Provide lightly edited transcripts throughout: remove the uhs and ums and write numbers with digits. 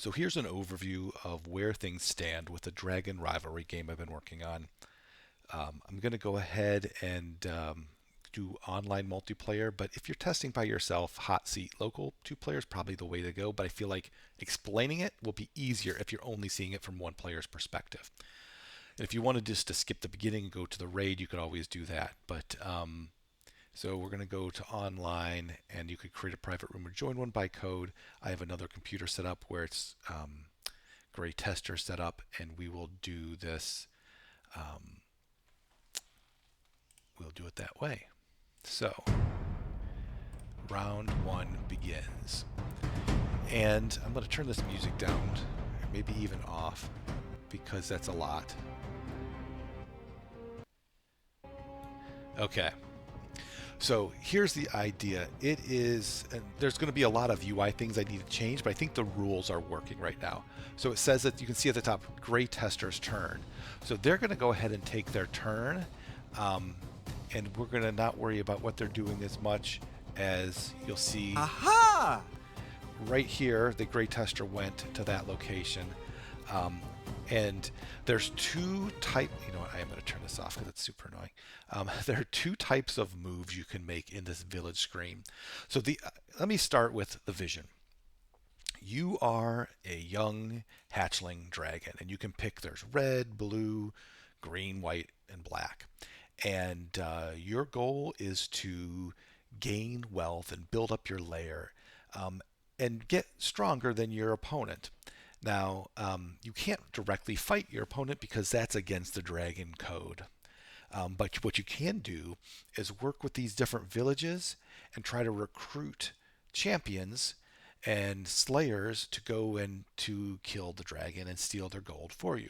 So here's an overview of where things stand with the Dragon Rivalry game I've been working on. I'm going to go ahead and do online multiplayer, but if you're testing by yourself, hot seat local two players probably the way to go. But I feel like explaining it will be easier if you're only seeing it from one player's perspective. And if you wanted just to skip the beginning and go to the raid, you could always do that. But so we're going to go to online, and you could create a private room or join one by code. I have another computer set up where it's Gray Tester set up, and we will do this. Um, we'll do it that way. So round one begins, and I'm going to turn this music down, or maybe even off, because that's a lot. Okay. So here's the idea. It is, and there's going to be a lot of UI things I need to change, but I think the rules are working right now. So it says that you can see at the top, Gray Tester's turn. So they're going to go ahead and take their turn, um, and we're going to not worry about what they're doing as much as you'll see. Aha! Right here, the Gray Tester went to that location. Um, and there's two type. You know what? I am going to turn this off because it's super annoying. There are two types of moves you can make in this village screen. So let me start with the vision. You are a young hatchling dragon, and you can pick. There's red, blue, green, white, and black. And your goal is to gain wealth and build up your lair, um, and get stronger than your opponent. Now, you can't directly fight your opponent because that's against the dragon code. But what you can do is work with these different villages and try to recruit champions and slayers to go and to kill the dragon and steal their gold for you.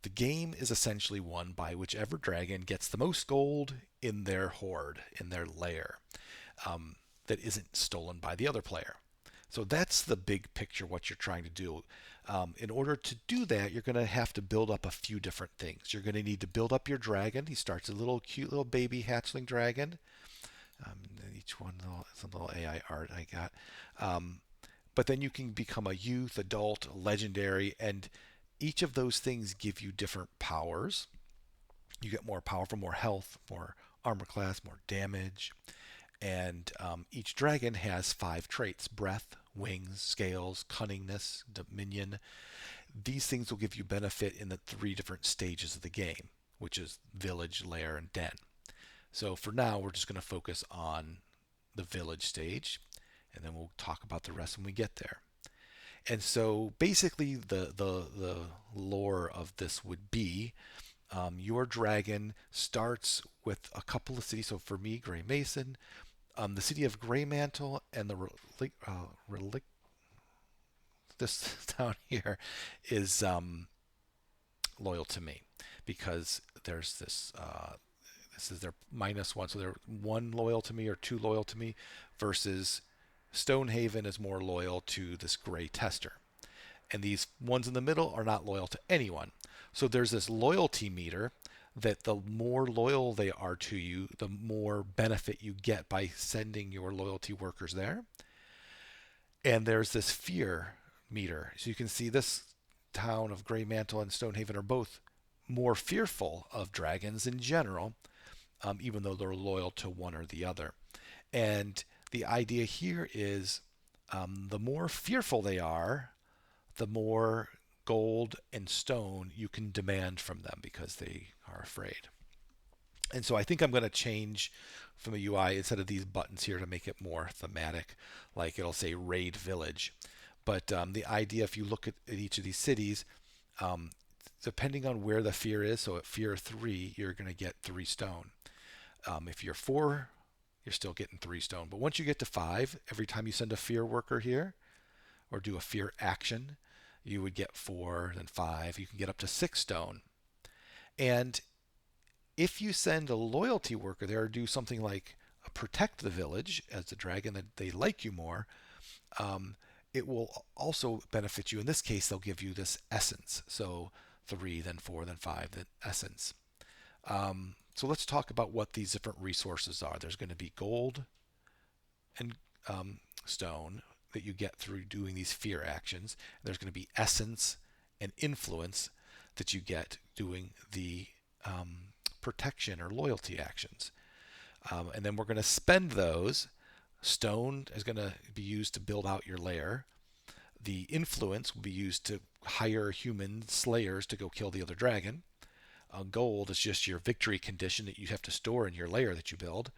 The game is essentially won by whichever dragon gets the most gold in their horde, in their lair, that isn't stolen by the other player. So that's the big picture, what you're trying to do. In order to do that, you're going to have to build up a few different things. You're going to need to build up your dragon. He starts a little cute little baby hatchling dragon. Each one, some little AI art I got. But then you can become a youth, adult, legendary, and each of those things give you different powers. You get more powerful, more health, more armor class, more damage. And each dragon has 5 traits: breath, wings, scales, cunningness, dominion. These things will give you benefit in the 3 different stages of the game, which is village, lair, and den. So for now, we're just going to focus on the village stage, and then we'll talk about the rest when we get there. And so basically, the lore of this would be your dragon starts with a couple of cities. So for me, Grey Mason, the city of Greymantle, and the this down here is loyal to me because there's this. This is their -1, so they're 1 loyal to me or 2 loyal to me, versus Stonehaven is more loyal to this Gray Tester, and these ones in the middle are not loyal to anyone. So there's this loyalty meter that the more loyal they are to you, the more benefit you get by sending your loyalty workers there. And there's this fear meter. So you can see this town of Greymantle and Stonehaven are both more fearful of dragons in general, even though they're loyal to one or the other. And the idea here is the more fearful they are, the more gold and stone you can demand from them because they are afraid. And so I think I'm going to change from the UI instead of these buttons here to make it more thematic, like it'll say Raid Village. But the idea, if you look at each of these cities, um, depending on where the fear is, so at fear 3, you're going to get 3 stone. If you're 4, you're still getting 3 stone. But once you get to 5, every time you send a fear worker here or do a fear action, you would get 4, then 5. You can get up to 6 stone. And if you send a loyalty worker there or do something like protect the village as the dragon, that they like you more, um, it will also benefit you. In this case, they'll give you this essence. So 3, then 4, then 5, then essence. So let's talk about what these different resources are. There's going to be gold and stone, that you get through doing these fear actions. There's going to be essence and influence that you get doing the protection or loyalty actions. And then we're going to spend those. Stone is going to be used to build out your lair. The influence will be used to hire human slayers to go kill the other dragon. Gold is just your victory condition that you have to store in your layer that you build.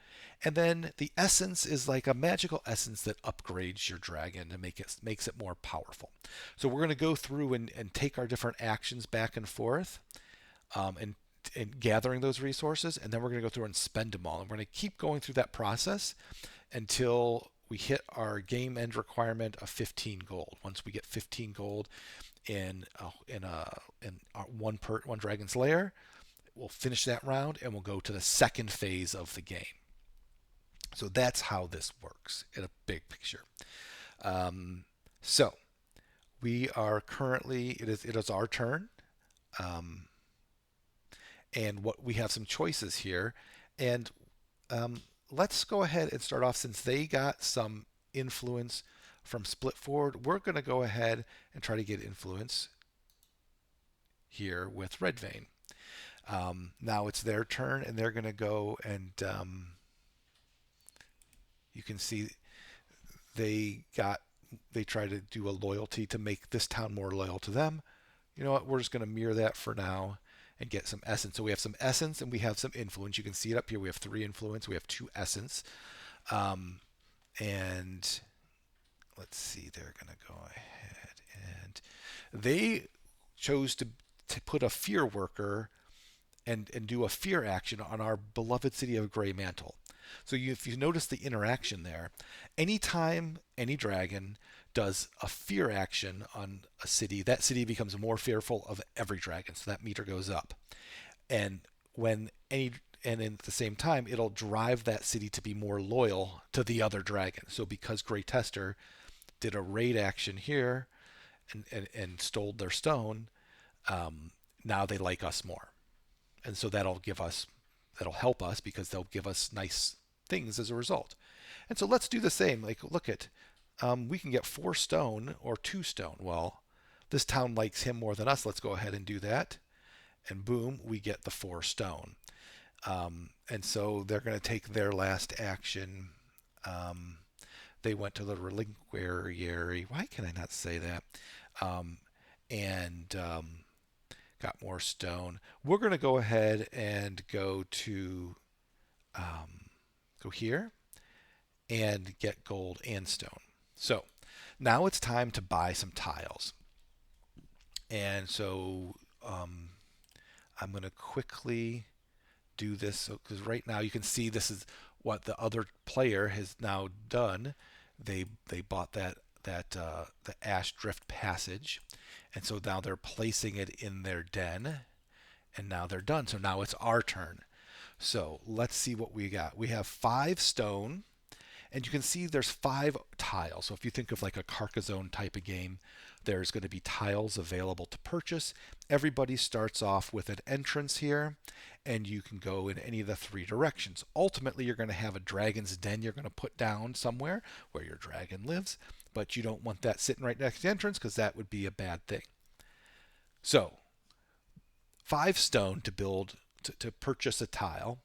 And then the essence is like a magical essence that upgrades your dragon and makes it more powerful. So we're going to go through and take our different actions back and forth, and gathering those resources, and then we're going to go through and spend them all. And we're going to keep going through that process until we hit our game end requirement of 15 gold. Once we get 15 gold in one dragon's lair, we'll finish that round and we'll go to the second phase of the game. So that's how this works in a big picture. So we are currently, it is our turn. And what we have some choices here. And let's go ahead and start off, since they got some influence from Split Forward. We're going to go ahead and try to get influence here with Red Vein. Now it's their turn, and they're going to go and you can see they try to do a loyalty to make this town more loyal to them. You know what? We're just going to mirror that for now and get some essence. So we have some essence and we have some influence. You can see it up here. We have 3 influence. We have 2 essence. And let's see, they're going to go ahead and they chose to put a fear worker and do a fear action on our beloved city of Grey Mantle. So if you notice the interaction there, anytime any dragon does a fear action on a city, that city becomes more fearful of every dragon. So that meter goes up. And at the same time, it'll drive that city to be more loyal to the other dragon. So because Grey Tester did a raid action here and stole their stone, now they like us more. And so that'll help us because they'll give us nice things as a result. And so let's do the same. Like, look at, we can get 4 stone or 2 stone. Well, this town likes him more than us. Let's go ahead and do that. And boom, we get the 4 stone. And so they're going to take their last action. They went to the reliquary. Why can I not say that? And got more stone. We're going to go ahead and go here and get gold and stone. So now it's time to buy some tiles. And so I'm going to quickly do this because right now you can see this is what the other player has now done. They bought the Ash Drift Passage, and so now they're placing it in their den, and now they're done. So now it's our turn. So let's see what we got. We have 5 stone, and you can see there's 5 tiles. So if you think of like a Carcassonne type of game, there's going to be tiles available to purchase. Everybody starts off with an entrance here, and you can go in any of the 3 directions. Ultimately, you're going to have a dragon's den you're going to put down somewhere where your dragon lives, but you don't want that sitting right next to the entrance because that would be a bad thing. So 5 stone to build, to purchase a tile.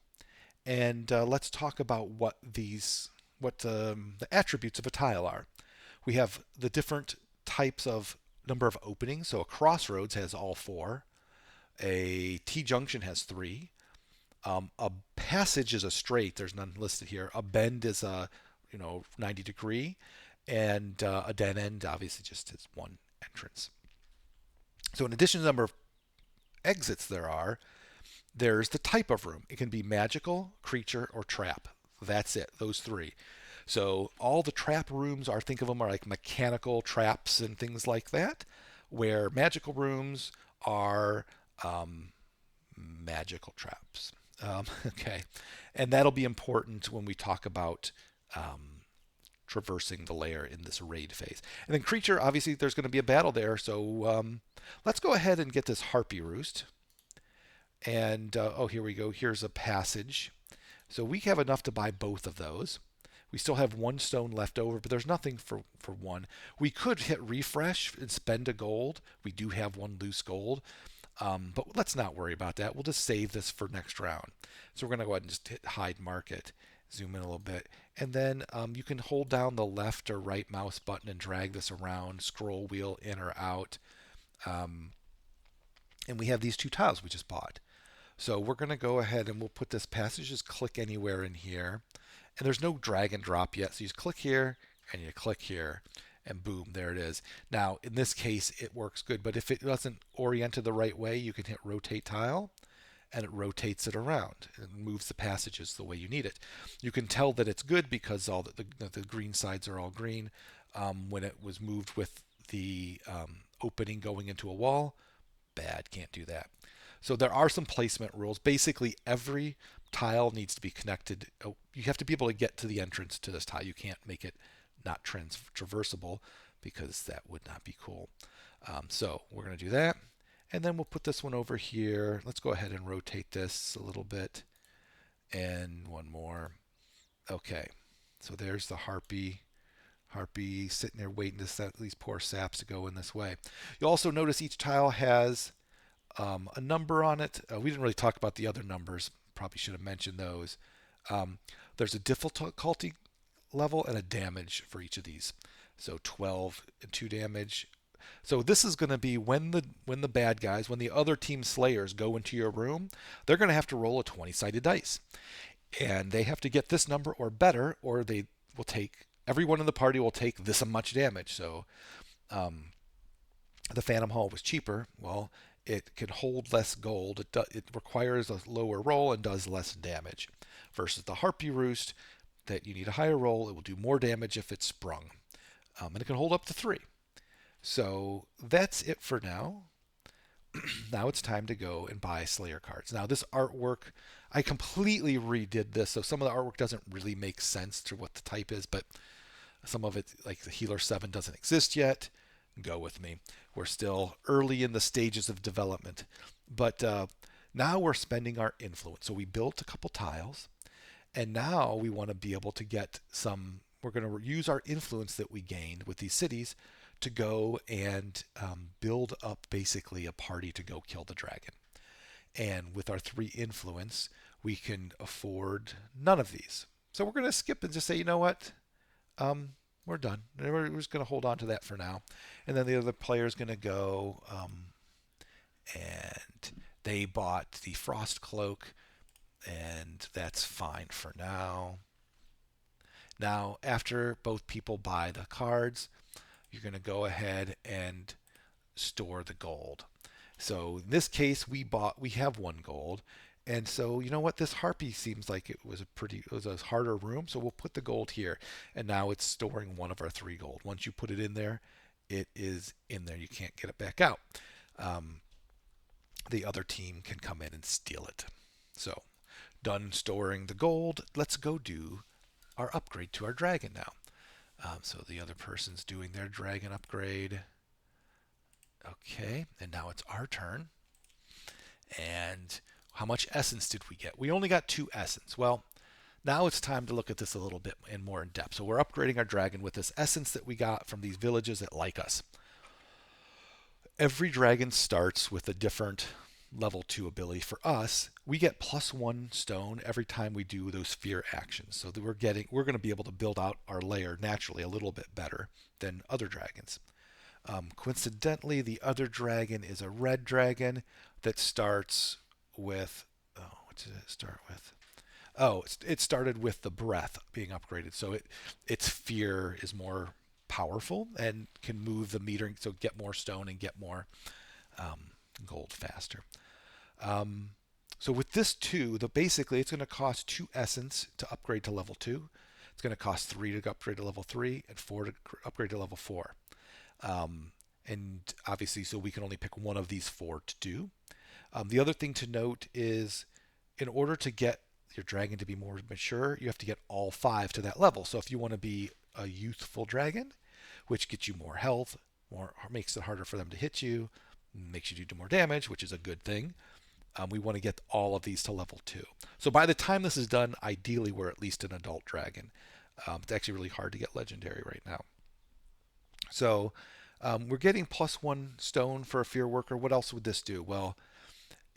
And let's talk about what the attributes of a tile are. We have the different types of number of openings. So a crossroads has all 4. A T-junction has 3. A passage is a straight. There's none listed here. A bend is a 90 degree, and a dead end obviously just has 1 entrance. So in addition to the number of exits there's the type of room. It can be magical, creature, or trap. That's it. Those 3. So all the trap rooms think of them are like mechanical traps and things like that, where magical rooms are magical traps. Okay. And that'll be important when we talk about traversing the layer in this raid phase. And then creature, obviously there's going to be a battle there. So let's go ahead and get this Harpy Roost. And here we go. Here's a passage. So we have enough to buy both of those. We still have one stone left over, but there's nothing for one. We could hit refresh and spend a gold. We do have one loose gold, but let's not worry about that. We'll just save this for next round. So we're going to go ahead and just hit hide market, zoom in a little bit, and then you can hold down the left or right mouse button and drag this around, scroll wheel in or out. Um, and we have these two tiles we just bought. So we're going to go ahead and we'll put this passage, just click anywhere in here. And there's no drag and drop yet. So you just click here and you click here and boom, there it is. Now, in this case, it works good. But if it wasn't oriented the right way, you can hit rotate tile and it rotates it around and moves the passages the way you need it. You can tell that it's good because all the green sides are all green. When it was moved with the opening going into a wall, bad, can't do that. So there are some placement rules. Basically, every tile needs to be connected. You have to be able to get to the entrance to this tile. You can't make it not traversable because that would not be cool. So we're going to do that. And then we'll put this one over here. Let's go ahead and rotate this a little bit. And one more. Okay. So there's the harpy. Harpy sitting there waiting to set these poor saps to go in this way. You'll also notice each tile has a number on it. We didn't really talk about the other numbers. Probably should have mentioned those. There's a difficulty level and a damage for each of these. So 12 and 2 damage. So this is going to be when the bad guys, when the other team slayers go into your room, they're going to have to roll a 20-sided dice. And they have to get this number or better, or they will take, everyone in the party will take this much damage. So the Phantom Hall was cheaper. Well, it can hold less gold. It requires a lower roll and does less damage. Versus the Harpy Roost, that you need a higher roll. It will do more damage if it's sprung. And it can hold up to 3. So that's it for now. Now it's time to go and buy Slayer cards. Now this artwork, I completely redid this, so some of the artwork doesn't really make sense to what the type is, but some of it, like the Healer 7, doesn't exist yet. Go with me. We're still early in the stages of development. But now we're spending our influence. So we built a couple tiles, and now we want to be able to get some, we're going to use our influence that we gained with these cities to go and build up basically a party to go kill the dragon. And with our 3 influence, we can afford none of these. So we're going to skip and just say, you know what? We're done. We're just going to hold on to that for now. And then the other player is going to go and they bought the Frost Cloak, and that's fine for now. Now, after both people buy the cards, you're going to go ahead and store the gold. So in this case, we have 1 gold. And so, you know what? This harpy seems like it was a harder room. So we'll put the gold here. And now it's storing 1 of our 3 gold. Once you put it in there, it is in there. You can't get it back out. The other team can come in and steal it. So done storing the gold. Let's go do our upgrade to our dragon now. So the other person's doing their dragon upgrade. Okay, and now it's our turn. And how much essence did we get? We only got 2 essence. Well, now it's time to look at this a little bit and more in depth. So we're upgrading our dragon with this essence that we got from these villages that like us. Every dragon starts with a different level 2 ability. For us, we get +1 stone every time we do those fear actions. So that we're going to be able to build out our layer naturally a little bit better than other dragons. Coincidentally, the other dragon is a red dragon that starts with, what did it start with? Oh, it started with the breath being upgraded. So its fear is more powerful and can move the metering, so get more stone and get more gold faster. So with this 2, basically it's going to cost 2 essence to upgrade to level 2. It's going to cost 3 to upgrade to level 3 and 4 to upgrade to level 4. And obviously, so we can only pick one of these 4 to do. The other thing to note is, in order to get your dragon to be more mature, you have to get all 5 to that level. So if you want to be a youthful dragon, which gets you more health, makes it harder for them to hit you, makes you do more damage, which is a good thing. We want to get all of these to level 2. So by the time this is done, ideally we're at least an adult dragon. It's actually really hard to get legendary right now. So we're getting +1 stone for a fear worker. What else would this do? Well,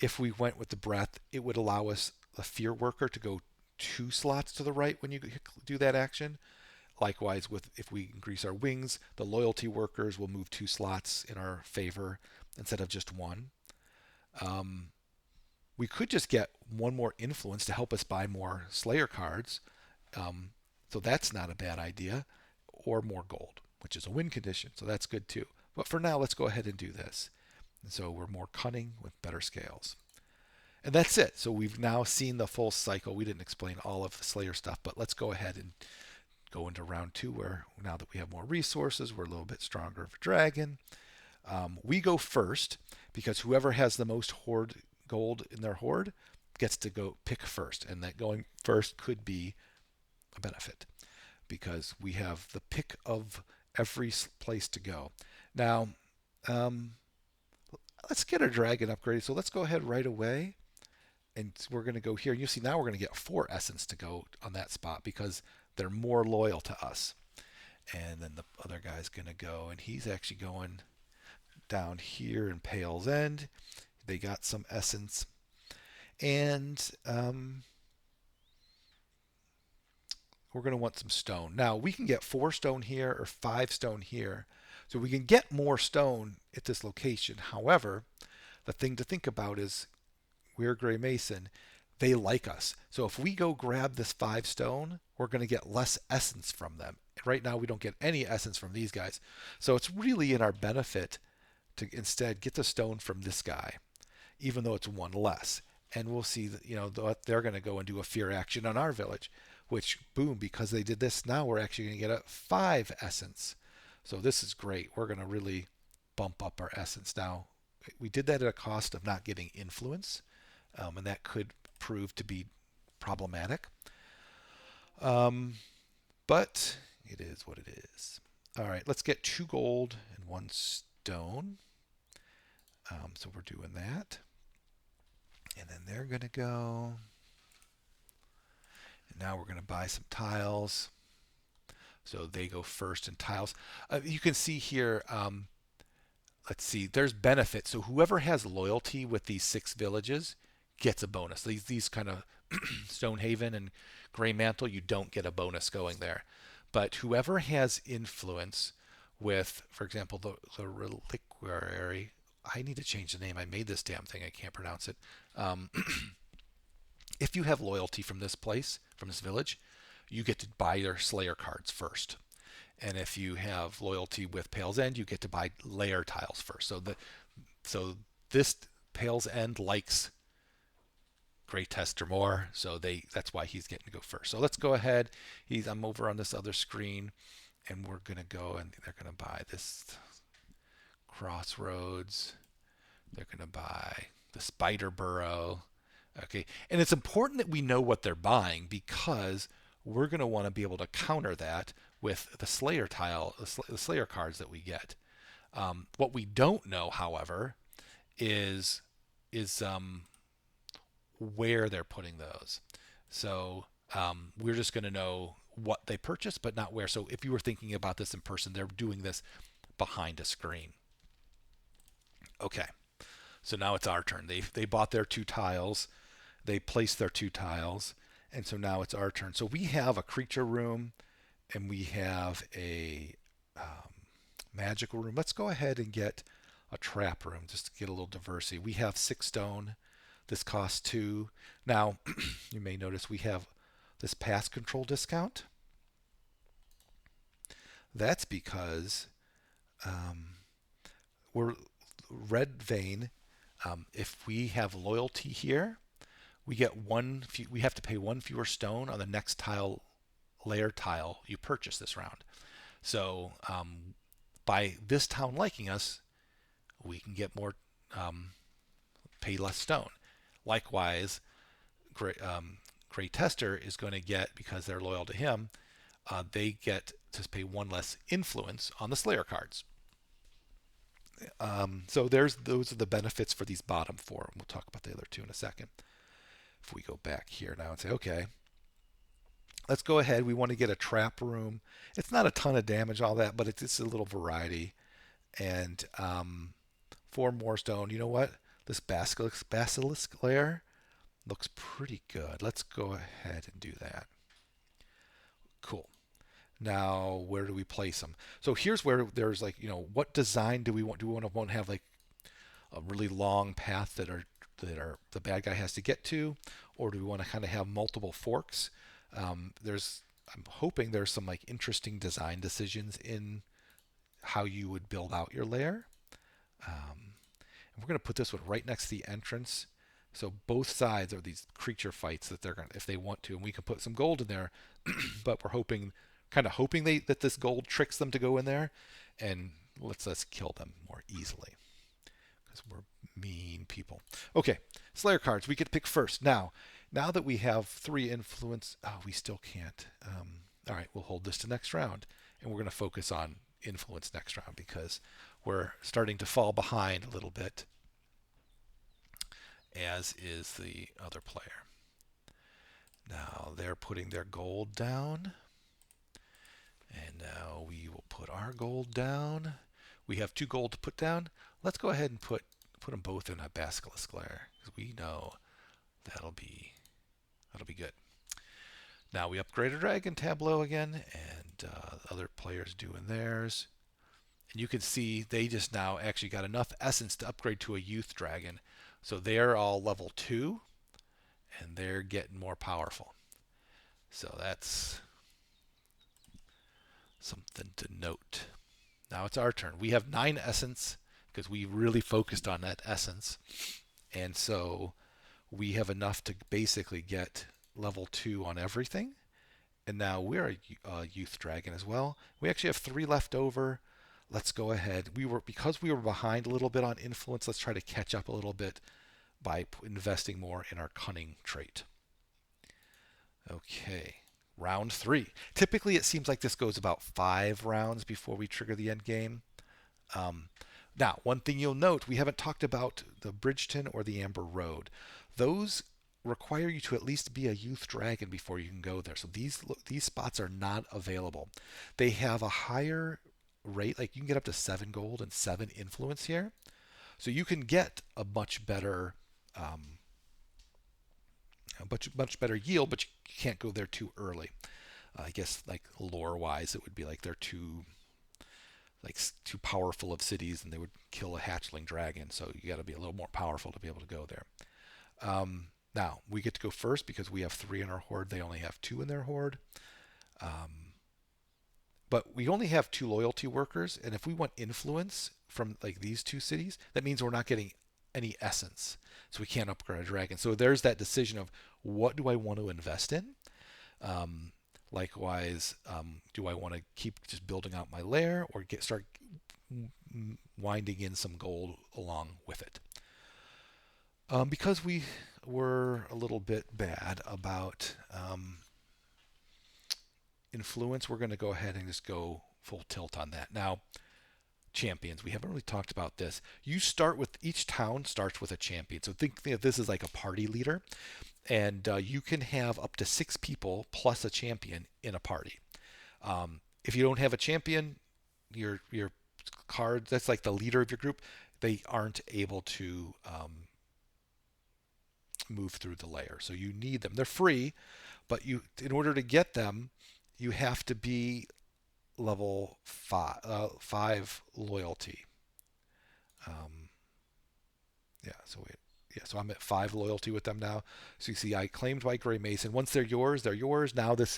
if we went with the breath, it would allow us a fear worker to go 2 slots to the right when you do that action. Likewise, with if we increase our wings, the loyalty workers will move 2 slots in our favor instead of just one. Um, we could just get one more influence to help us buy more Slayer cards. Um, so that's not a bad idea. Or more gold, which is a win condition. So that's good too. But for now, let's go ahead and do this. And so we're more cunning with better scales. And that's it. So we've now seen the full cycle. We didn't explain all of the Slayer stuff, but let's go ahead and go into round 2 where now that we have more resources, we're a little bit stronger of a dragon. We go first because whoever has the most horde gold in their horde gets to go pick first. And that going first could be a benefit because we have the pick of every place to go. Now, um, let's get our dragon upgraded. So let's go ahead right away. And we're going to go here. You see, now we're going to get 4 essence to go on that spot because they're more loyal to us. And then the other guy's going to go, and he's actually going down here in Pale's End. They got some essence. And we're going to want some stone. Now, we can get 4 stone here or 5 stone here. So we can get more stone at this location. However, the thing to think about is we're Gray Mason. They like us. So if we go grab this 5 stone, we're going to get less essence from them. Right now, we don't get any essence from these guys. So it's really in our benefit to instead get the stone from this guy, even though it's 1 less. And we'll see that, they're going to go and do a fear action on our village, which, boom, because they did this, now we're actually going to get a 5 essence. So this is great. We're going to really bump up our essence. Now, we did that at a cost of not getting influence, and that could prove to be problematic. But it is what it is. All right, let's get 2 gold and 1 stone. So we're doing that. And then they're going to go. And now we're going to buy some tiles. So they go first in tiles. You can see here, let's see, there's benefits. So whoever has loyalty with these 6 villages gets a bonus. These kind of Stonehaven and Grey Mantle, you don't get a bonus going there. But whoever has influence with, for example, the Reliquary, I need to change the name. I made this damn thing. I can't pronounce it. If you have loyalty from this place, from this village, you get to buy their Slayer cards first. And if you have loyalty with Pale's End, you get to buy layer tiles first. So this Pale's End likes Grey Tester more, so that's why he's getting to go first. So let's go ahead. I'm over on this other screen, and we're gonna go and they're gonna buy this Crossroads. They're gonna buy the Spider Burrow. Okay, and it's important that we know what they're buying because we're going to want to be able to counter that with the Slayer tile, the Slayer cards that we get. What we don't know, however, is where they're putting those. So we're just going to know what they purchased, but not where. So if you were thinking about this in person, they're doing this behind a screen. Okay, so now it's our turn. They bought their 2 tiles. They placed their 2 tiles. And so now it's our turn. So we have a creature room and we have a magical room. Let's go ahead and get a trap room just to get a little diversity. We have 6 stone. This costs 2. Now, you may notice we have this pass control discount. That's because we're red vein. If we have loyalty here, we get we have to pay 1 fewer stone on the next layer tile you purchase this round. So by this town liking us, we can get more, pay less stone. Likewise, Grey Tester is going to get, because they're loyal to him, they get to pay 1 less influence on the Slayer cards. So those are the benefits for these bottom 4, and we'll talk about the other 2 in a second. If we go back here now and say, okay, let's go ahead. We want to get a trap room. It's not a ton of damage, all that, but it's a little variety. And 4 more stone. You know what? This basilisk lair looks pretty good. Let's go ahead and do that. Cool. Now, where do we place them? So here's where there's like, what design do we want? Do we want to have like a really long path that are the bad guy has to get to, or do we want to kind of have multiple forks? I'm hoping there's some like interesting design decisions in how you would build out your layer. And we're going to put this one right next to the entrance. So both sides are these creature fights that they're going to, if they want to, and we can put some gold in there. But we're hoping that this gold tricks them to go in there, and lets us kill them more easily because we're mean people. Okay, Slayer cards. We get to pick first. Now that we have 3 influence, we still can't. All right, we'll hold this to next round, and we're going to focus on influence next round because we're starting to fall behind a little bit, as is the other player. Now they're putting their gold down, and now we will put our gold down. We have 2 gold to put down. Let's go ahead and put them both in a basilisk lair because we know that'll be good. Now we upgrade our dragon tableau again, and other players doing theirs. And you can see they just now actually got enough essence to upgrade to a youth dragon. So they're all level 2, and they're getting more powerful. So that's something to note. Now it's our turn. We have 9 essence because we really focused on that essence. And so we have enough to basically get level 2 on everything. And now we're a youth dragon as well. We actually have 3 left over. Let's go ahead. Because we were behind a little bit on influence, let's try to catch up a little bit by investing more in our cunning trait. Okay, round 3. Typically, it seems like this goes about 5 rounds before we trigger the end game. Now, one thing you'll note, we haven't talked about the Bridgeton or the Amber Road. Those require you to at least be a youth dragon before you can go there. So these spots are not available. They have a higher rate, like you can get up to 7 gold and 7 influence here. So you can get a much better much better yield, but you can't go there too early. I guess like lore wise, it would be like they're too powerful of cities, and they would kill a hatchling dragon. So you got to be a little more powerful to be able to go there. Now we get to go first because we have 3 in our horde. They only have 2 in their horde. But we only have 2 loyalty workers, and if we want influence from like these 2 cities, that means we're not getting any essence, so we can't upgrade a dragon. So there's that decision of what do I want to invest in. Likewise, do I want to keep just building out my lair or start winding in some gold along with it? Because we were a little bit bad about influence, we're going to go ahead and just go full tilt on that. Now, champions. We haven't really talked about this. Each town starts with a champion. So think of this as like a party leader. And you can have up to 6 people plus a champion in a party. If you don't have a champion, your card, that's like the leader of your group, they aren't able to move through the layer. So you need them. They're free, but in order to get them, you have to be level 5 loyalty. So I'm at 5 loyalty with them now. So you see, I claimed by Gray Mason. Once they're yours, they're yours. Now the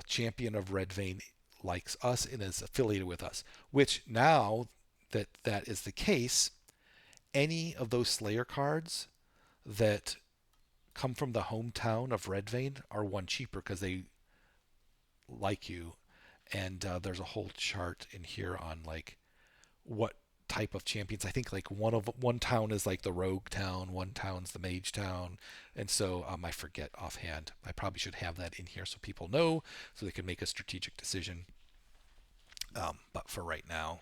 champion of Red Vein likes us and is affiliated with us. Which now that is the case, any of those Slayer cards that come from the hometown of Red Vein are 1 cheaper because they like you. And there's a whole chart in here on like what type of champions. I think like one town is like the rogue town, one town's the mage town, and so I forget offhand. I probably should have that in here so people know, so they can make a strategic decision. But for right now,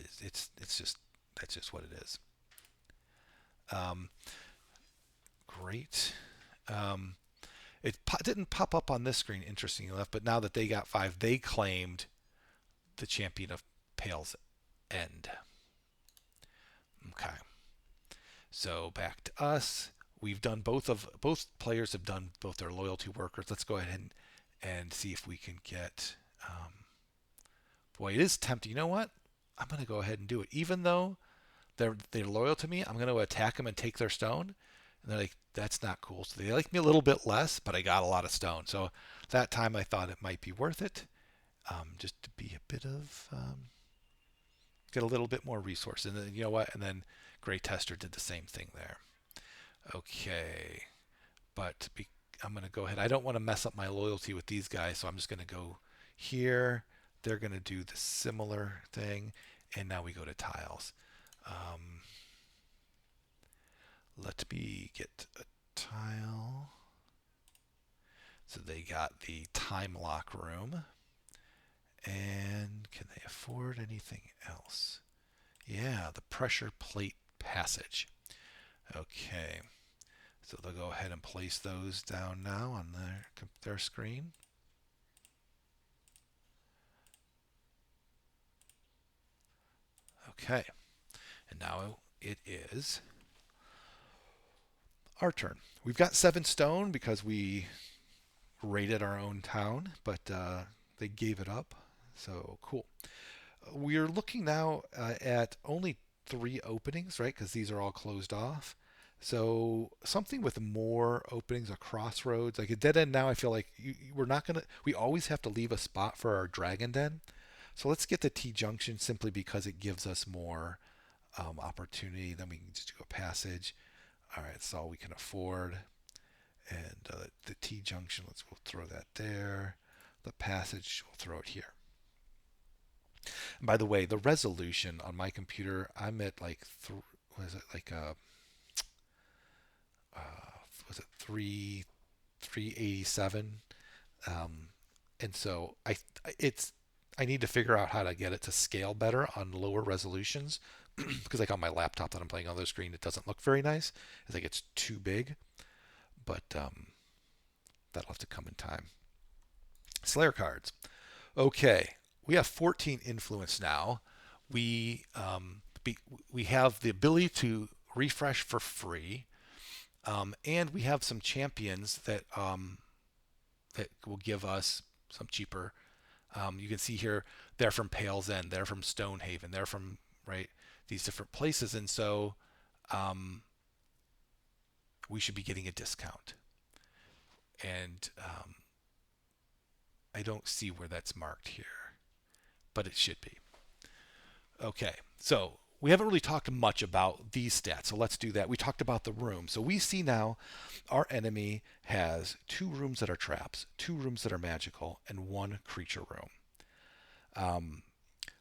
that's just what it is. Great. Didn't pop up on this screen, interestingly enough, but now that they got 5, they claimed the champion of Pale's End. Okay. So back to us. We've done both players have done both their loyalty workers. Let's go ahead and see if we can get. Boy, it is tempting. You know what? I'm going to go ahead and do it, even though they're loyal to me. I'm going to attack them and take their stone. And they're like, that's not cool. So they like me a little bit less, but I got a lot of stone. So that time I thought it might be worth it, just to be a bit of get a little bit more resource. And then you know what? And then Gray Tester did the same thing there. Okay, but I'm going to go ahead. I don't want to mess up my loyalty with these guys, so I'm just going to go here. They're going to do the similar thing, and now we go to tiles. Let me get a tile. So they got the time lock room. And can they afford anything else? Yeah, the pressure plate passage. Okay. So they'll go ahead and place those down now on their screen. Okay. And now it is our turn. We've got 7 stone because we raided our own town, but they gave it up. So cool. We're looking now at only 3 openings, right? Because these are all closed off. So something with more openings, a crossroads, like a dead end. Now I feel like we're not gonna. We always have to leave a spot for our dragon den. So let's get the T junction simply because it gives us more opportunity. Then we can just do a passage. All right, that's all we can afford. And the T junction, we'll throw that there. The passage, we'll throw it here. And by the way, the resolution on my computer, I'm at like, what is it, like was it 387? And so I need to figure out how to get it to scale better on lower resolutions because like on my laptop that I'm playing on the screen, it doesn't look very nice. It's like it's too big, but that'll have to come in time. Slayer cards. Okay, we have 14 influence now. We we have the ability to refresh for free, and we have some champions that will give us some cheaper. You can see here they're from Pale's End, they're from Stonehaven, they're from right these different places, and so we should be getting a discount. And I don't see where that's marked here, but it should be. Okay, so we haven't really talked much about these stats, so let's do that. We talked about the room. So we see now our enemy has 2 rooms that are traps, 2 rooms that are magical, and 1 creature room.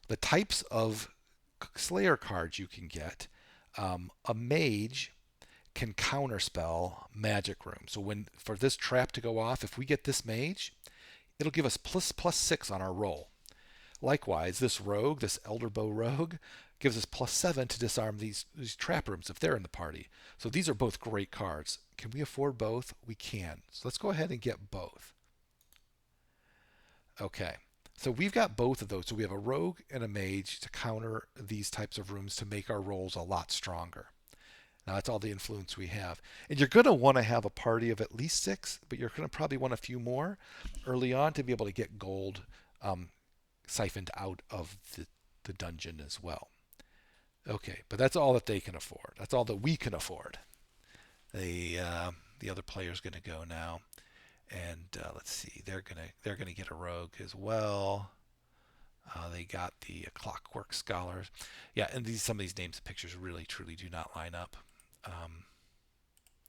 The types of Slayer cards you can get, a mage can counterspell magic room. So when for this trap to go off, if we get this mage, it'll give us +6 on our roll. Likewise, this rogue, this Elderbow rogue, gives us +7 to disarm these trap rooms if they're in the party. So these are both great cards. Can we afford both? We can. So let's go ahead and get both. Okay. So we've got both of those. So we have a rogue and a mage to counter these types of rooms to make our rolls a lot stronger. Now that's all the influence we have. And you're going to want to have a party of at least 6, but you're going to probably want a few more early on to be able to get gold siphoned out of the dungeon as well. Okay, but that's all that they can afford. That's all that we can afford. The other player's going to go now, and let's see, they're gonna get a rogue as well. They got the Clockwork Scholars. Yeah, and some of these names and pictures really truly do not line up.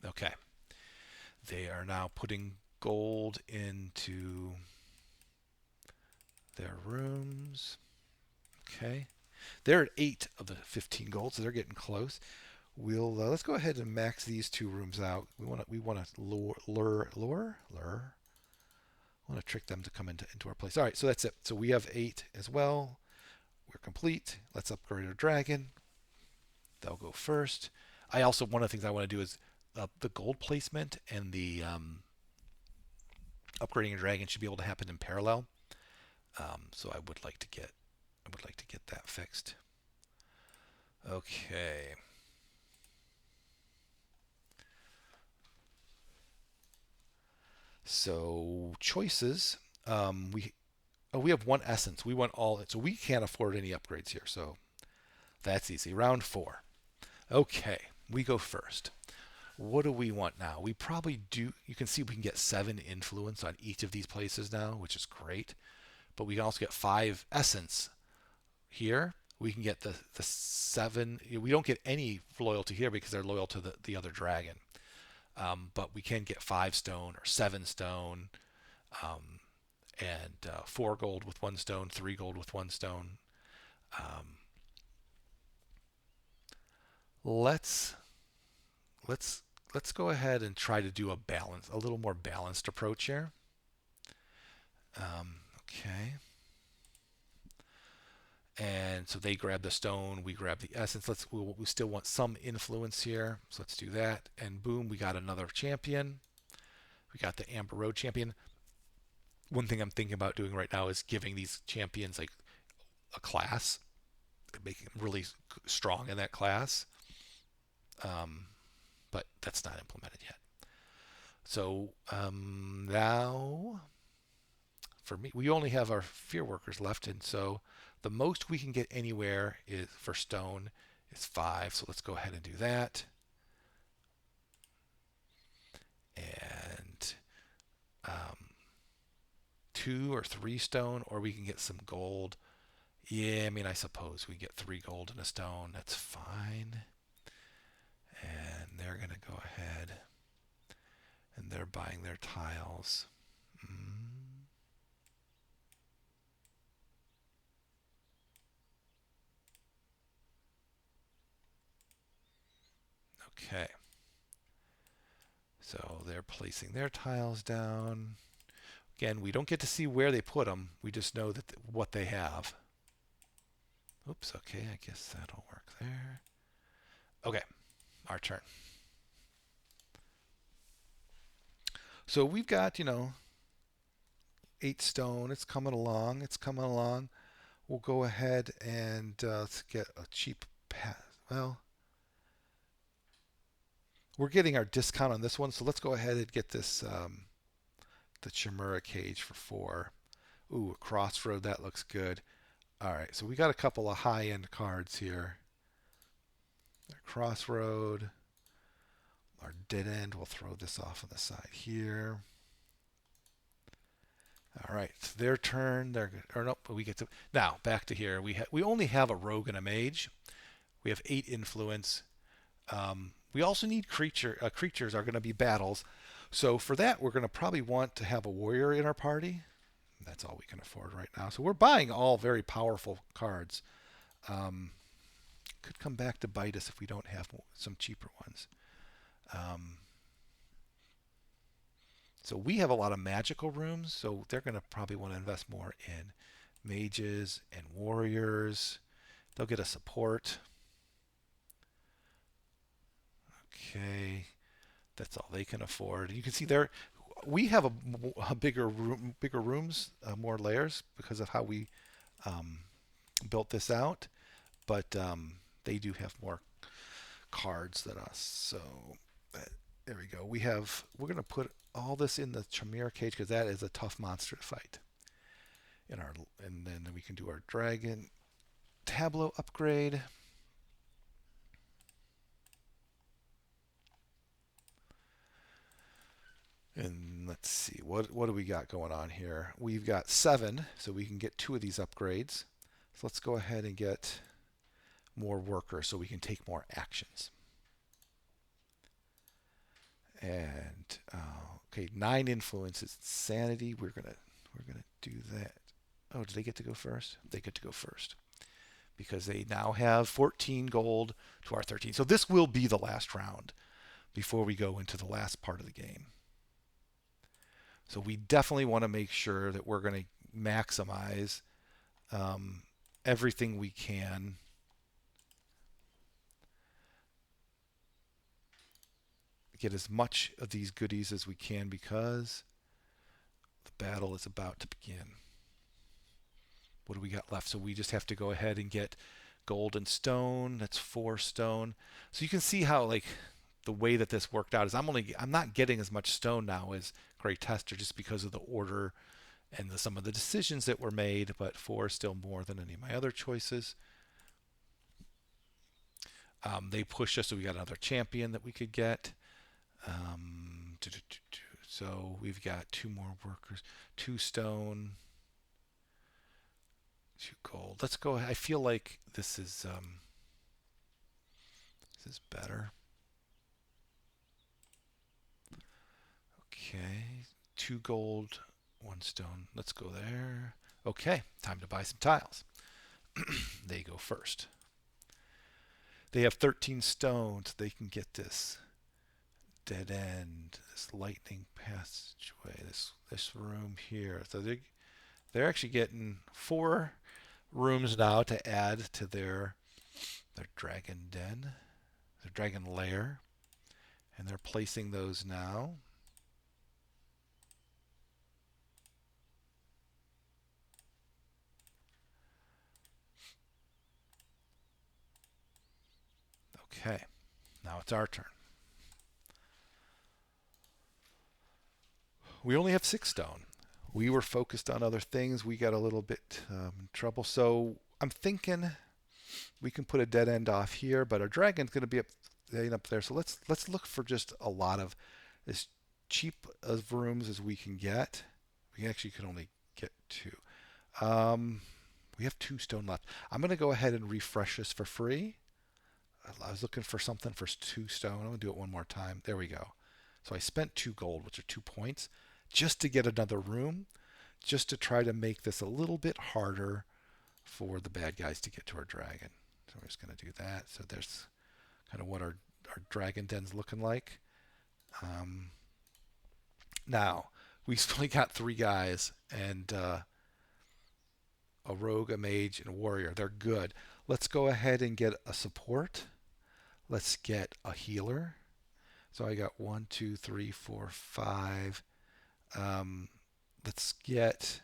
Okay, they are now putting gold into their rooms. Okay, they're at 8 of the 15 gold, so they're getting close. We'll let's go ahead and max these 2 rooms out. We want to lure. I want to trick them to come into our place. All right, so that's it. So we have 8 as well. We're complete. Let's upgrade our dragon. They'll go first. I also one of the things I want to do is the gold placement and the Upgrading a dragon should be able to happen in parallel. So I would like to get that fixed. Okay. So choices. We have one essence. We want all. So we can't afford any upgrades here. So that's easy. Round 4. Okay, we go first. What do we want now? We probably do. You can see we can get 7 influence on each of these places now, which is great. But we can also get 5 essence here. We can get the 7. We don't get any loyalty here because they're loyal to the other dragon. But we can get 5 stone or 7 stone, um, and 4 gold with 1 stone, 3 gold with 1 stone. Um, let's let's let's go ahead and try to do a little more balanced approach here. Okay. And so they grab the stone, we grab the essence. We still want some influence here, so let's do that. And boom, we got another champion. We got the Amber Road champion. One thing I'm thinking about doing right now is giving these champions like a class, making them really strong in that class. Um, but that's not implemented yet. So now, for me, we only have our fear workers left, and so the most we can get anywhere is for stone is 5. So let's go ahead and do that. And 2 or 3 stone, or we can get some gold. Yeah, I mean, I suppose we get 3 gold and a stone. That's fine. And they're going to go ahead and they're buying their tiles. Mm. Okay. So they're placing their tiles down. Again, we don't get to see where they put them. We just know that what they have. Oops, okay, I guess that'll work there. Okay, our turn. So we've got, 8 stone. It's coming along. It's coming along. We'll go ahead and let's get a cheap path. Well, we're getting our discount on this one, so let's go ahead and get this the Chimera cage for 4. Ooh, a crossroad. That looks good. All right, so we got a couple of high-end cards here. Our crossroad. Our dead end. We'll throw this off on the side here. All right, it's their turn. Or nope, we get to now back to here. We only have a rogue and a mage. We have 8 influence. We also need creatures are going to be battles. So for that, we're going to probably want to have a warrior in our party. That's all we can afford right now. So we're buying all very powerful cards. Um, could come back to bite us if we don't have some cheaper ones. Um, so we have a lot of magical rooms, so they're going to probably want to invest more in mages and warriors. They'll get a support. Okay, that's all they can afford. You can see there, we have a bigger rooms, more layers because of how we um, built this out. But they do have more cards than us. So there we go. We're going to put all this in the Chimera cage because that is a tough monster to fight. And then we can do our dragon tableau upgrade. And let's see, what do we got going on here? We've got 7, so we can get 2 of these upgrades. So let's go ahead and get more workers so we can take more actions. And okay, 9 influences, sanity. We're gonna do that. Oh, did they get to go first? They get to go first because they now have 14 gold to our 13. So this will be the last round before we go into the last part of the game. So we definitely want to make sure that we're going to maximize everything we can. Get as much of these goodies as we can because The battle is about to begin. What do we got left? So we just have to go ahead and get gold and stone. That's 4 stone. So you can see how like the way that this worked out is I'm not getting as much stone now as Great Tester just because of the order and some of the decisions that were made, but 4 is still more than any of my other choices. They pushed us, so we got another champion that we could get. So we've got 2 more workers, 2 stone, 2 gold. Let's go. I feel like this is better. Okay, 2 gold, 1 stone. Let's go there. Okay, time to buy some tiles. They go first. They have 13 stones. They can get this dead end, this lightning passageway, this room here. So they're actually getting 4 rooms now to add to their dragon den, their dragon lair, and they're placing those now. Okay, now it's our turn. We only have 6 stone. We were focused on other things. We got a little bit in trouble. So I'm thinking we can put a dead end off here, but our dragon's going to be up there. So let's look for just a lot of as cheap of rooms as we can get. We actually could only get 2. We have 2 stone left. I'm going to go ahead and refresh this for free. I was looking for something for 2 stone. I'm going to do it one more time. There we go. So I spent 2 gold, which are 2 points, just to get another room, just to try to make this a little bit harder for the bad guys to get to our dragon. So we're just going to do that. So there's kind of what our dragon den's looking like. Now, we've only got 3 guys, and a rogue, a mage, and a warrior. They're good. Let's go ahead and get a support. Let's get a healer. So I got 1, 2, 3, 4, 5. Let's get.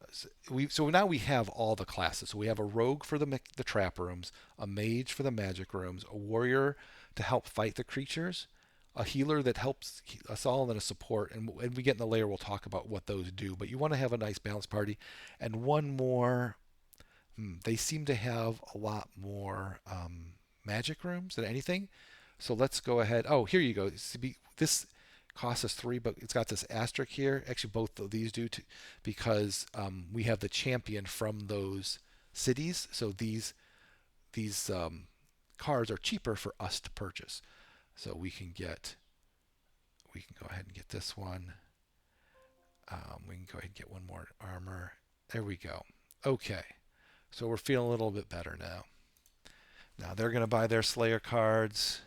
So now we have all the classes. So we have a rogue for the trap rooms, a mage for the magic rooms, a warrior to help fight the creatures, a healer that helps us all, and then a support. And when we get in the layer, we'll talk about what those do. But you want to have a nice balanced party. And one more. They seem to have a lot more magic rooms than anything. So let's go ahead. Oh, here you go. This costs us 3, but it's got this asterisk here. Actually, both of these do too, because we have the champion from those cities. So these cards are cheaper for us to purchase. So we can go ahead and get this one. We can go ahead and get one more armor. There we go. Okay. So we're feeling a little bit better now. Now they're going to buy their Slayer cards.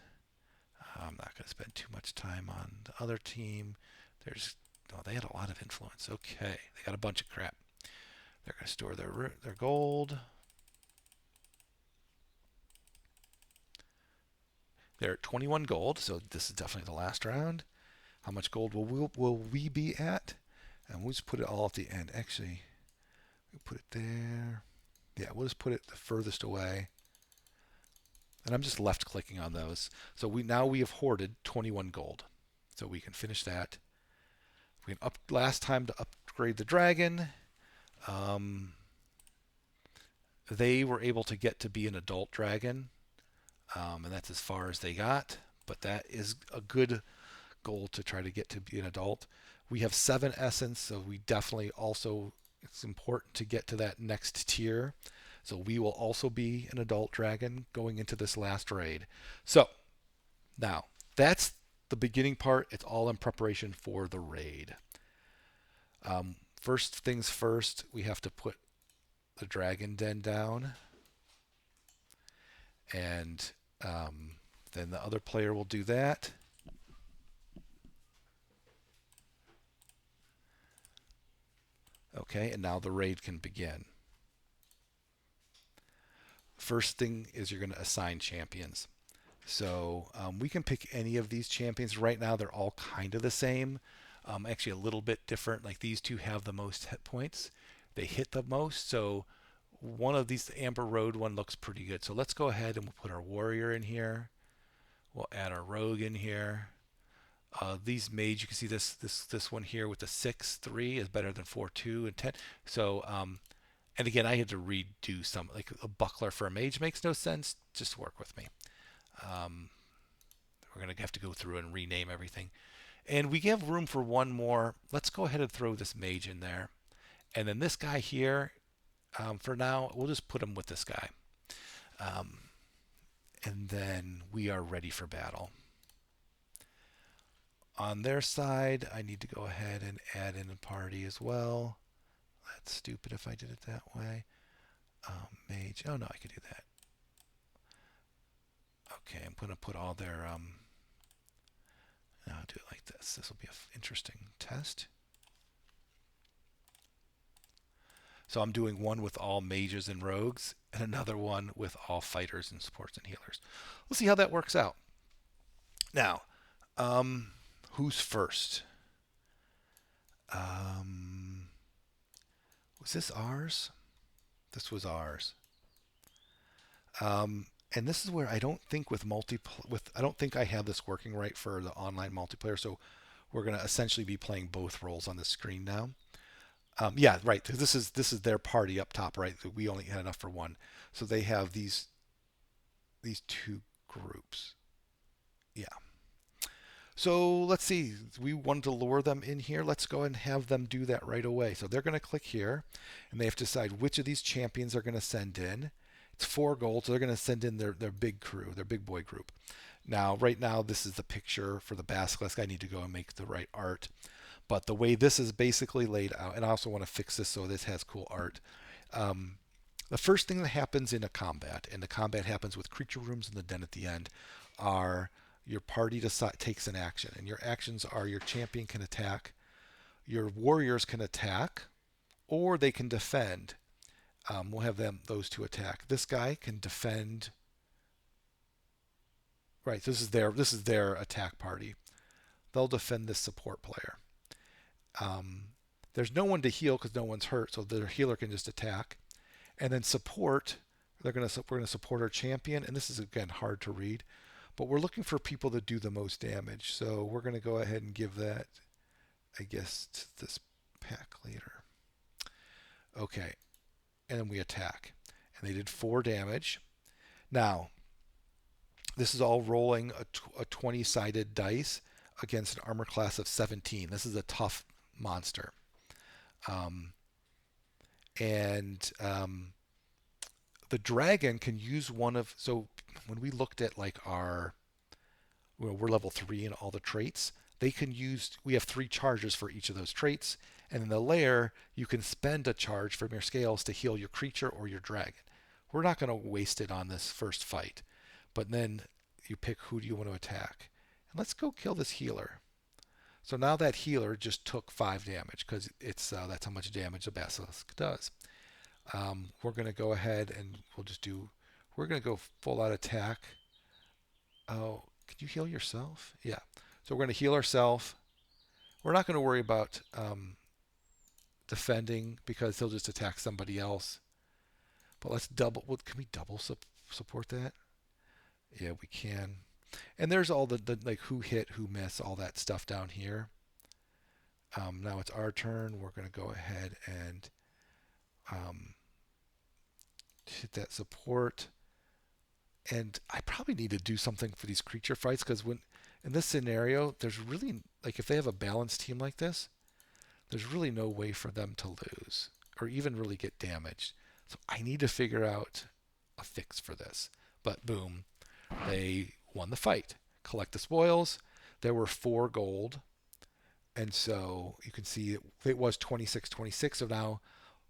I'm not going to spend too much time on the other team. They had a lot of influence. Okay, they got a bunch of crap. They're going to store their gold. They're at 21 gold, so this is definitely the last round. How much gold will we be at? And we'll just put it all at the end. Actually, we put it there. Yeah, we'll just put it the furthest away. And I'm just left clicking on those. So we have hoarded 21 gold. So we can finish that. We can last time to upgrade the dragon. They were able to get to be an adult dragon. And that's as far as they got. But that is a good goal to try to get to be an adult. We have 7 essence, so we definitely also, it's important to get to that next tier. So we will also be an adult dragon going into this last raid. So now that's the beginning part. It's all in preparation for the raid. First things first, we have to put the dragon den down. And then the other player will do that. Okay, and now the raid can begin. First thing is you're going to assign champions. So we can pick any of these champions. Right now, they're all kind of the same. Actually a little bit different. Like these two have the most hit points. They hit the most. So one of these, the Amber Road one, looks pretty good. So let's go ahead and we'll put our warrior in here. We'll add our rogue in here. These mage, you can see this one here with the 6-3 is better than 4-2 and 10. So and again, I had to redo some, like a buckler for a mage makes no sense. Just work with me. Um, we're gonna have to go through and rename everything. And we have room for one more. Let's go ahead and throw this mage in there. And then this guy here, for now, we'll just put him with this guy. Um, and then we are ready for battle. On their side, I need to go ahead and add in a party as well. That's stupid if I did it that way. Mage. Oh, no, I could do that. Okay, I'm going to put all their... I'll do it like this. This will be an interesting test. So I'm doing one with all mages and rogues, and another one with all fighters and supports and healers. We'll see how that works out. Now, who's first? Was this ours? This was ours. And this is where I don't think I don't think I have this working right for the online multiplayer. So we're going to essentially be playing both roles on the screen now. Yeah, right. This is their party up top, right? We only had enough for one, so they have these two groups. Yeah. So let's see. We wanted to lure them in here. Let's go and have them do that right away. So they're going to click here, and they have to decide which of these champions they're going to send in. It's 4 gold, so they're going to send in their big crew, their big boy group. Now, right now, this is the picture for the basilisk. I need to go and make the right art. But the way this is basically laid out, and I also want to fix this so this has cool art. The first thing that happens in a combat, and the combat happens with creature rooms and the den at the end, are your party takes an action. And your actions are your champion can attack, your warriors can attack, or they can defend. We'll have those two attack. This guy can defend. Right, this is their attack party. They'll defend this support player. There's no one to heal because no one's hurt, so their healer can just attack. And then support, we're going to support our champion, and this is again hard to read, but we're looking for people that do the most damage. So we're going to go ahead and give that, I guess, to this pack leader. Okay, and then we attack, and they did 4 damage. Now, this is all rolling a 20-sided dice against an armor class of 17. This is a tough monster. The dragon can use one of, so when we looked at like our, we're level 3 in all the traits, they can use, we have 3 charges for each of those traits, and in the lair you can spend a charge from your scales to heal your creature or your dragon. We're not going to waste it on this first fight, but then you pick who do you want to attack. And let's go kill this healer. So now that healer just took 5 damage because it's that's how much damage the basilisk does. We're going to go ahead and we're going to go full out attack. Oh, can you heal yourself? Yeah. So we're going to heal ourselves. We're not going to worry about defending because he'll just attack somebody else. But let's double. Can we double support that? Yeah, we can. And there's all the like who hit, who missed, all that stuff down here. Now it's our turn. We're going to go ahead and hit that support. And I probably need to do something for these creature fights because when in this scenario, there's really like if they have a balanced team like this, there's really no way for them to lose or even really get damaged. So I need to figure out a fix for this. But boom, they won the fight. Collect the spoils. There were 4 gold. And so you can see it was 26. So now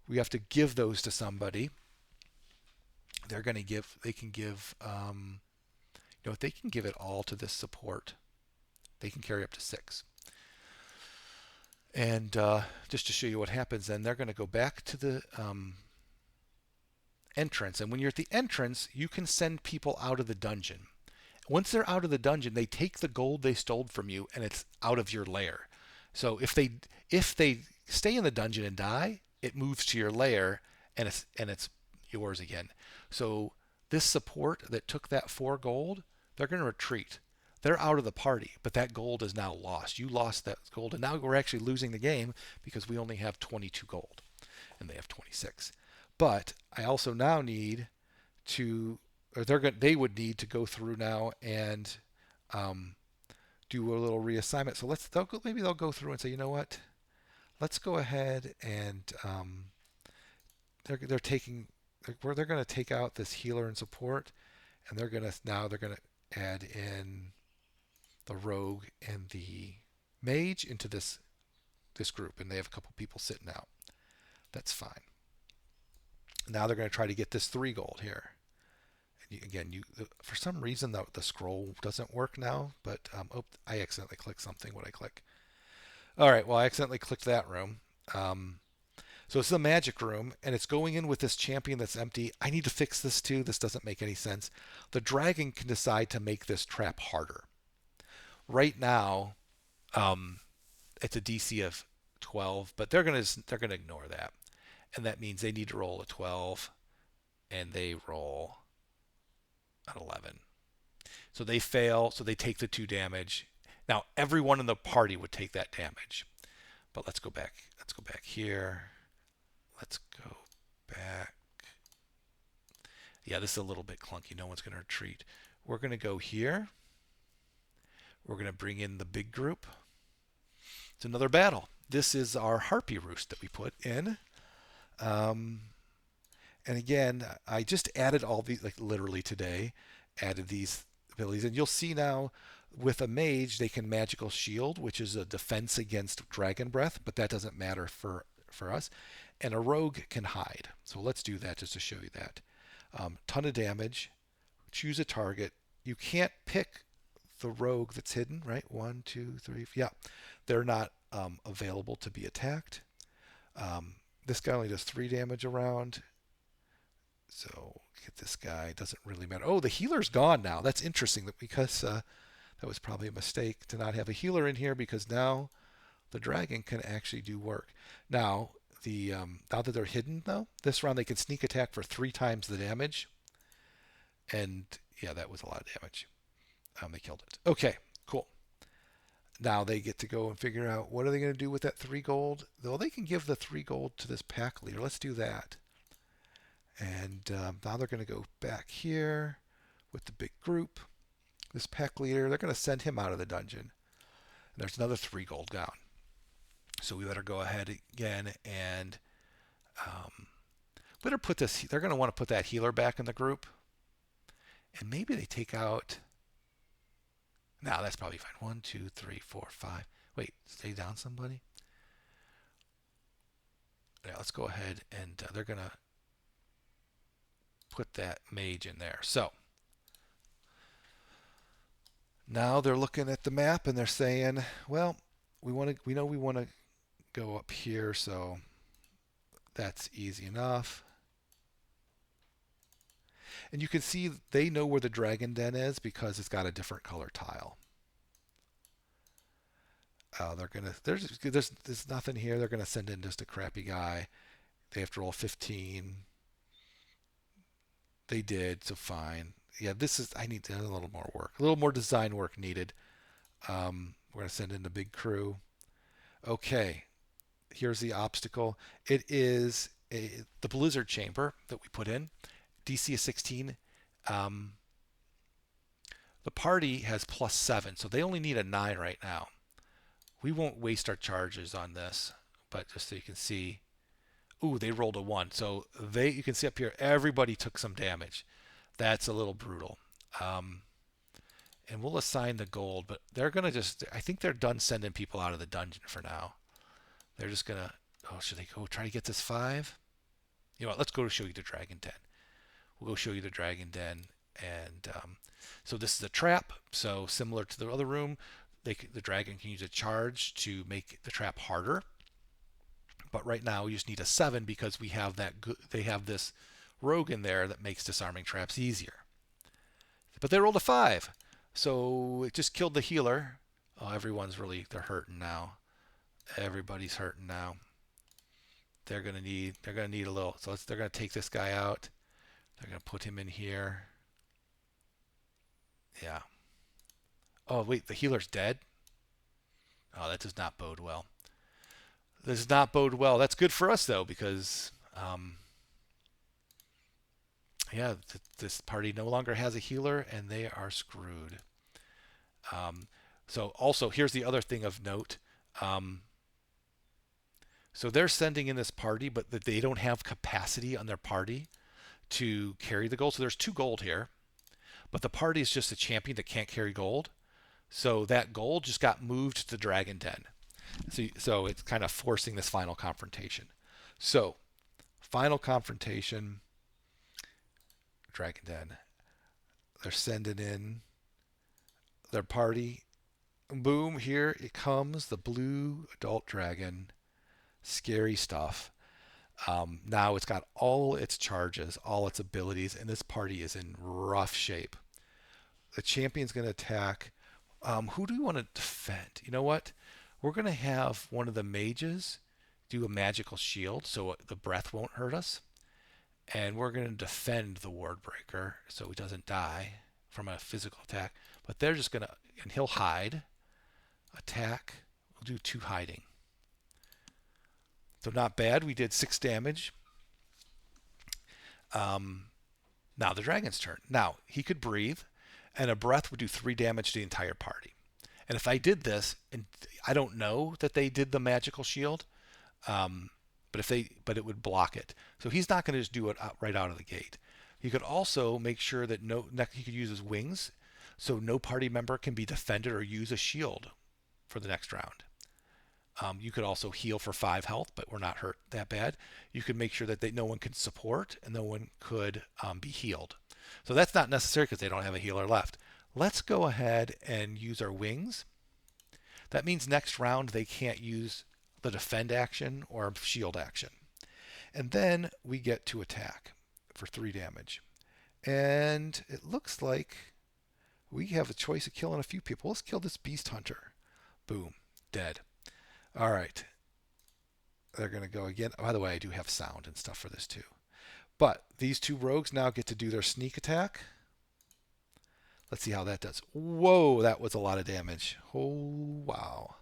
we have to give those to somebody. They can give, they can give it all to this support. They can carry up to 6. And just to show you what happens, then they're going to go back to the entrance. And when you're at the entrance, you can send people out of the dungeon. Once they're out of the dungeon, they take the gold they stole from you, and it's out of your lair. So if they stay in the dungeon and die, it moves to your lair and it's yours again. So this support that took that 4 gold, they're going to retreat. They're out of the party, but that gold is now lost. You lost that gold, and now we're actually losing the game because we only have 22 gold, and they have 26. But I also now need to, or they would need to go through now and um, do a little reassignment. So maybe they'll go through and say, you know what, let's go ahead and they're taking where they're going to take out this healer and support, and they're going to add in the rogue and the mage into this group, and they have a couple people sitting out. That's fine. Now they're going to try to get this 3 gold here. And again, for some reason the scroll doesn't work now, but I accidentally clicked something. What I click? All right, well I accidentally clicked that room. So it's a magic room, and it's going in with this champion that's empty. I need to fix this too. This doesn't make any sense. The dragon can decide to make this trap harder. Right now, it's a DC of 12, but they're gonna ignore that, and that means they need to roll a 12, and they roll an 11. So they fail, so they take the 2 damage. Now everyone in the party would take that damage, but let's go back. Let's go back here. Let's go back. Yeah, this is a little bit clunky. No one's going to retreat. We're going to go here. We're going to bring in the big group. It's another battle. This is our harpy roost that we put in. And again, I just added all these, like literally today, added these abilities. And you'll see now with a mage, they can magical shield, which is a defense against dragon breath, but that doesn't matter for us. And a rogue can hide. So let's do that just to show you that. Ton of damage. Choose a target. You can't pick the rogue that's hidden, right? 1, 2, 3. Yeah, they're not available to be attacked. This guy only does 3 damage around. So get this guy. Doesn't really matter. Oh, the healer's gone now. That's interesting because that was probably a mistake to not have a healer in here, because now the dragon can actually do work. Now that they're hidden though, this round they can sneak attack for 3 times the damage, and yeah, that was a lot of damage. They killed it. Okay, cool. Now they get to go and figure out what are they going to do with that 3 gold. Well, they can give the 3 gold to this pack leader. Let's do that. And now they're going to go back here with the big group. This pack leader, they're going to send him out of the dungeon. And there's another 3 gold down. So we better go ahead again and better put this. They're going to want to put that healer back in the group, and maybe they take out. Now that's probably fine. 1, 2, 3, 4, 5. Wait, stay down somebody. Yeah, let's go ahead and they're going to put that mage in there. So now they're looking at the map and they're saying, well, we know we want to go up here, so that's easy enough. And you can see they know where the dragon den is because it's got a different color tile. There's nothing here. They're gonna send in just a crappy guy. They have to roll 15. They did, so fine. Yeah, I need a little more work, a little more design work needed. We're gonna send in the big crew. Okay, here's the obstacle. It is the blizzard chamber that we put in. DC is 16. The party has +7, so they only need a 9 right now. We won't waste our charges on this, but just so you can see, ooh, they rolled a 1. So you can see up here, everybody took some damage. That's a little brutal. And we'll assign the gold, but they're gonna I think they're done sending people out of the dungeon for now. They're just gonna, should they go try to get this 5? You know what? Let's go to show you the dragon den. We'll go show you the dragon den, and so this is a trap. So similar to the other room, the dragon can use a charge to make the trap harder. But right now we just need a 7 because we have they have this rogue in there that makes disarming traps easier. But they rolled a 5, so it just killed the healer. Oh, they're hurting now. Everybody's hurting now. They're gonna need a little. So they're gonna take this guy out. They're gonna put him in here. Yeah. Oh wait, the healer's dead. Oh, that does not bode well. This does not bode well. That's good for us though because yeah, this party no longer has a healer and they are screwed. Um, so also here's the other thing of note. Um, so they're sending in this party, but that they don't have capacity on their party to carry the gold. So there's 2 gold here, but the party is just a champion that can't carry gold. So that gold just got moved to the Dragon Den. So it's kind of forcing this final confrontation. So final confrontation, Dragon Den. They're sending in their party. Boom, here it comes, the blue adult dragon. Scary stuff. Now it's got all its charges, all its abilities, and this party is in rough shape. The champion's going to attack. Who do we want to defend? You know what? We're going to have one of the mages do a magical shield so the breath won't hurt us. And we're going to defend the ward breaker so he doesn't die from a physical attack. But they're just going to, and he'll hide, attack. We'll do 2 hiding. So not bad. We did 6 damage. Now the dragon's turn. Now he could breathe, and a breath would do 3 damage to the entire party. And if I did this, and I don't know that they did the magical shield, but it would block it. So he's not going to just do it right out of the gate. He could also make sure that he could use his wings, so no party member can be defended or use a shield for the next round. You could also heal for 5 health, but we're not hurt that bad. You could make sure that no one can support and no one could be healed. So that's not necessary because they don't have a healer left. Let's go ahead and use our wings. That means next round they can't use the defend action or shield action. And then we get to attack for 3 damage. And it looks like we have a choice of killing a few people. Let's kill this beast hunter. Boom, dead. All right. They're going to go again. By the way, I do have sound and stuff for this too. But these 2 rogues now get to do their sneak attack. Let's see how that does. Whoa, that was a lot of damage. Oh, wow.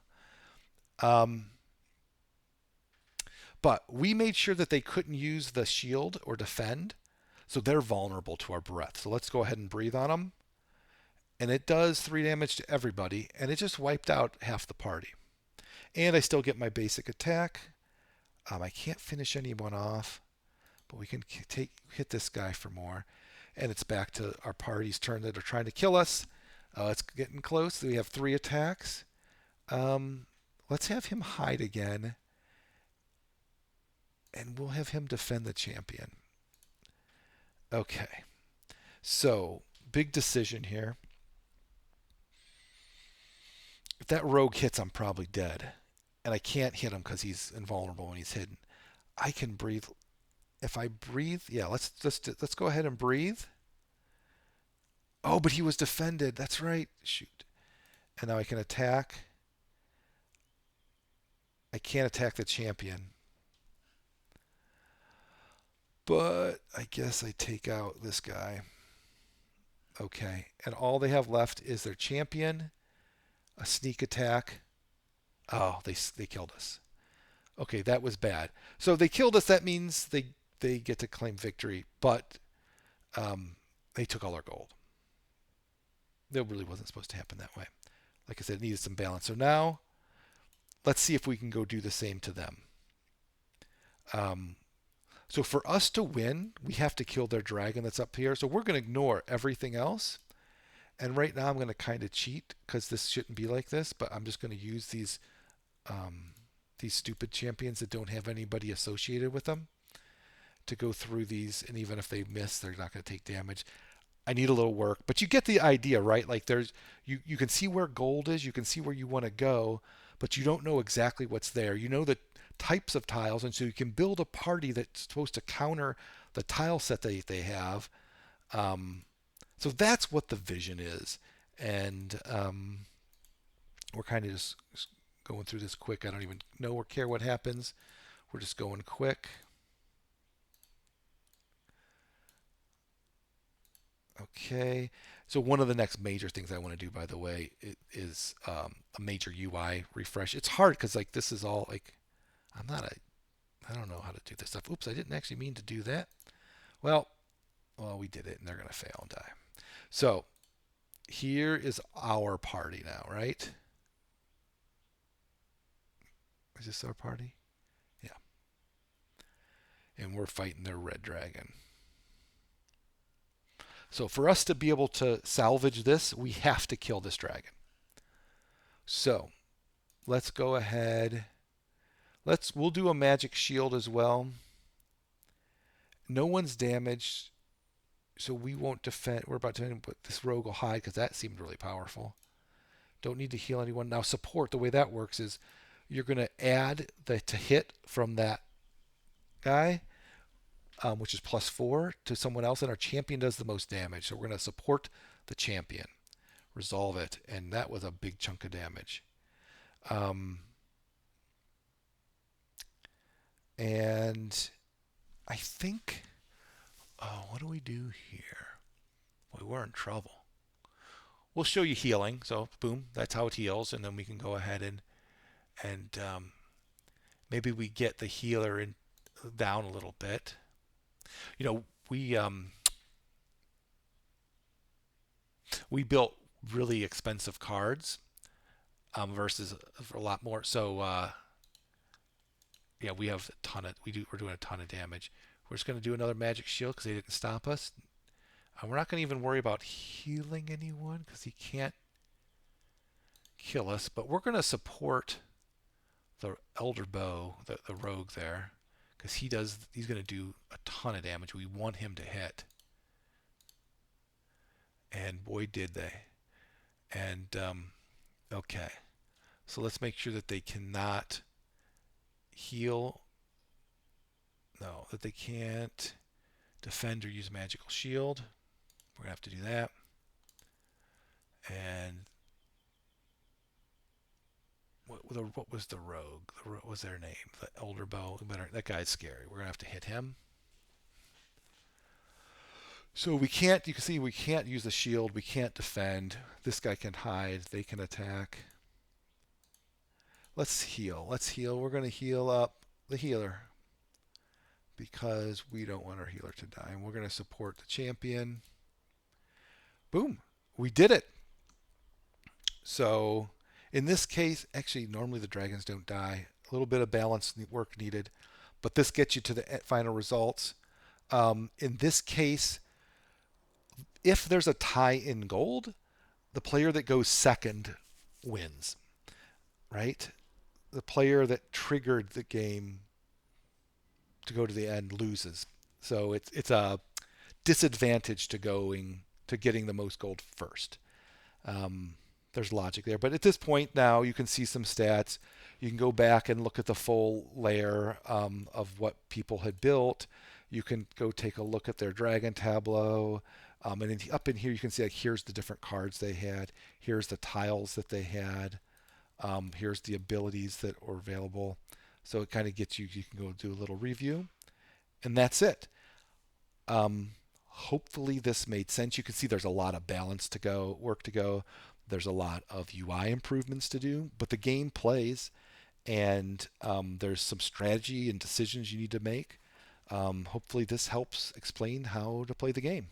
But we made sure that they couldn't use the shield or defend, so they're vulnerable to our breath. So let's go ahead and breathe on them. And it does 3 damage to everybody, and it just wiped out half the party. And I still get my basic attack. I can't finish anyone off, but we can hit this guy for more. And it's back to our party's turn that are trying to kill us. It's getting close. We have 3 attacks. Let's have him hide again. And we'll have him defend the champion. Okay. So, big decision here. If that rogue hits, I'm probably dead. And I can't hit him because he's invulnerable when he's hidden. I can breathe. If I breathe, yeah, let's go ahead and breathe. Oh, but he was defended. That's right. Shoot. And now I can attack. I can't attack the champion. But I guess I take out this guy. Okay. And all they have left is their champion, a sneak attack. Oh, they killed us. Okay, that was bad. So they killed us. That means they get to claim victory, but they took all our gold. That really wasn't supposed to happen that way. Like I said, it needed some balance. So now, let's see if we can go do the same to them. So for us to win, we have to kill their dragon that's up here. So we're going to ignore everything else. And right now I'm going to kind of cheat because this shouldn't be like this, but I'm just going to use these stupid champions that don't have anybody associated with them to go through these. And even if they miss, they're not going to take damage. I need a little work, but you get the idea, right? Like you can see where gold is, you can see where you want to go, but you don't know exactly what's there. You know the types of tiles, and so you can build a party that's supposed to counter the tile set that they have. So that's what the vision is, and we're kind of just going through this quick. I don't even know or care what happens. We're just going quick. Okay. So one of the next major things I want to do, by the way, is a major UI refresh. It's hard because like this is all like I'm not a I don't know how to do this stuff. Oops, I didn't actually mean to do that. Well, we did it, and they're gonna fail and die. So here is our party now, right? Is this our party? Yeah. And we're fighting their red dragon. So for us to be able to salvage this, we have to kill this dragon. So let's go ahead. We'll do a magic shield as well. No one's damaged, so we won't defend. We're about to put this rogue will hide because that seemed really powerful. Don't need to heal anyone. Now support, the way that works is you're going to add the to hit from that guy, which is +4 to someone else, and our champion does the most damage. So we're going to support the champion, resolve it, and that was a big chunk of damage. And I think, what do we do here? Boy, we're in trouble. We'll show you healing. So boom, that's how it heals, and then we can go ahead and maybe we get the healer down a little bit. You know, we built really expensive cards versus a lot more. So yeah, we have a ton of we're doing a ton of damage. We're just going to do another magic shield because they didn't stop us. And we're not going to even worry about healing anyone because he can't kill us. But we're going to support the Elder Bow, the rogue there, because he's going to do a ton of damage. We want him to hit. And boy, did they. And okay. So let's make sure that they cannot heal. No, that they can't defend or use magical shield. We're going to have to do that. And what was the rogue? What was their name? The Elder Bow. That guy's scary. We're going to have to hit him. So we can't, you can see we can't use the shield. We can't defend. This guy can hide. They can attack. Let's heal. We're going to heal up the healer because we don't want our healer to die. And we're going to support the champion. Boom. We did it. So in this case, actually, normally the dragons don't die. A little bit of balance work needed. But this gets you to the final results. In this case, if there's a tie in gold, the player that goes second wins, right? The player that triggered the game to go to the end loses. So it's a disadvantage to getting the most gold first. There's logic there, but at this point now you can see some stats. You can go back and look at the full layer of what people had built. You can go take a look at their dragon tableau. And up in here you can see like here's the different cards they had. Here's the tiles that they had. Here's the abilities that are available. So it kind of gets you can go do a little review. And that's it. Hopefully this made sense. You can see there's a lot of work to go. There's a lot of UI improvements to do, but the game plays, and there's some strategy and decisions you need to make. Hopefully this helps explain how to play the game.